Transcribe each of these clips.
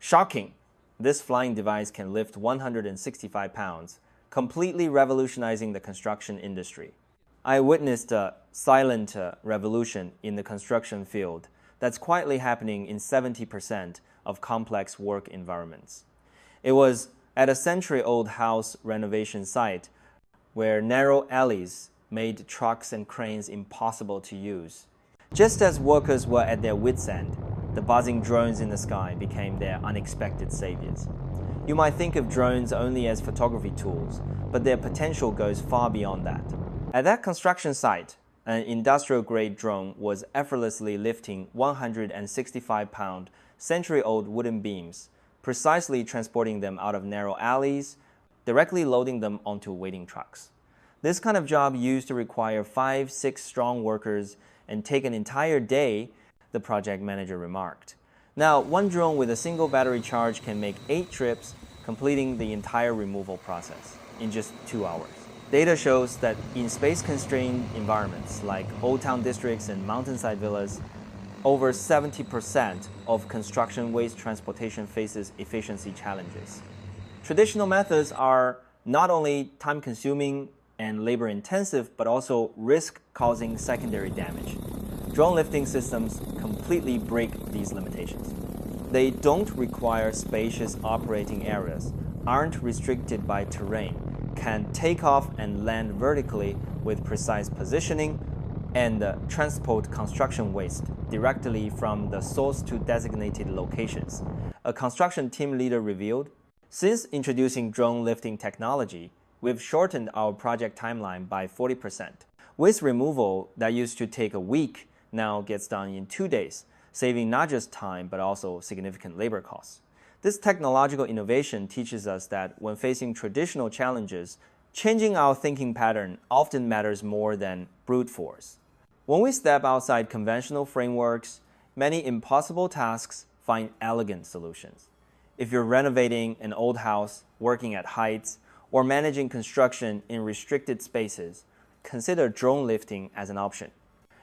Shocking! This flying device can lift 165 pounds, completely revolutionizing the construction industry. I witnessed a silent revolution in the construction field that's quietly happening in 70% of complex work environments. It was at a century-old house renovation site where narrow alleys made trucks and cranes impossible to use. Just as workers were at their wits' end, the buzzing drones in the sky became their unexpected saviors. You might think of drones only as photography tools, but their potential goes far beyond that. At that construction site, an industrial-grade drone was effortlessly lifting 165-pound, century-old wooden beams, precisely transporting them out of narrow alleys, directly loading them onto waiting trucks. This kind of job used to require 5-6 strong workers and take an entire day, the project manager remarked. Now, one drone with a single battery charge can make 8 trips, completing the entire removal process in just 2 hours. Data shows that in space-constrained environments like old town districts and mountainside villas, over 70% of construction waste transportation faces efficiency challenges. Traditional methods are not only time-consuming and labor-intensive, but also risk-causing secondary damage. Drone lifting systems completely break these limitations. They don't require spacious operating areas, aren't restricted by terrain, can take off and land vertically with precise positioning, and transport construction waste directly from the source to designated locations. A construction team leader revealed, "Since introducing drone lifting technology, we've shortened our project timeline by 40%. Waste removal that used to take a week now gets done in 2 days, saving not just time but also significant labor costs." This technological innovation teaches us that when facing traditional challenges, changing our thinking pattern often matters more than brute force. When we step outside conventional frameworks, many impossible tasks find elegant solutions. If you're renovating an old house, working at heights, or managing construction in restricted spaces, consider drone lifting as an option.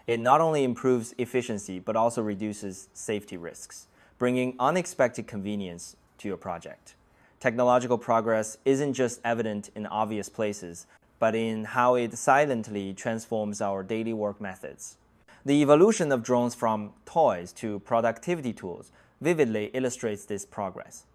It not only improves efficiency but also reduces safety risks, bringing unexpected convenience to your project. Technological progress isn't just evident in obvious places, but in how it silently transforms our daily work methods. The evolution of drones from toys to productivity tools vividly illustrates this progress.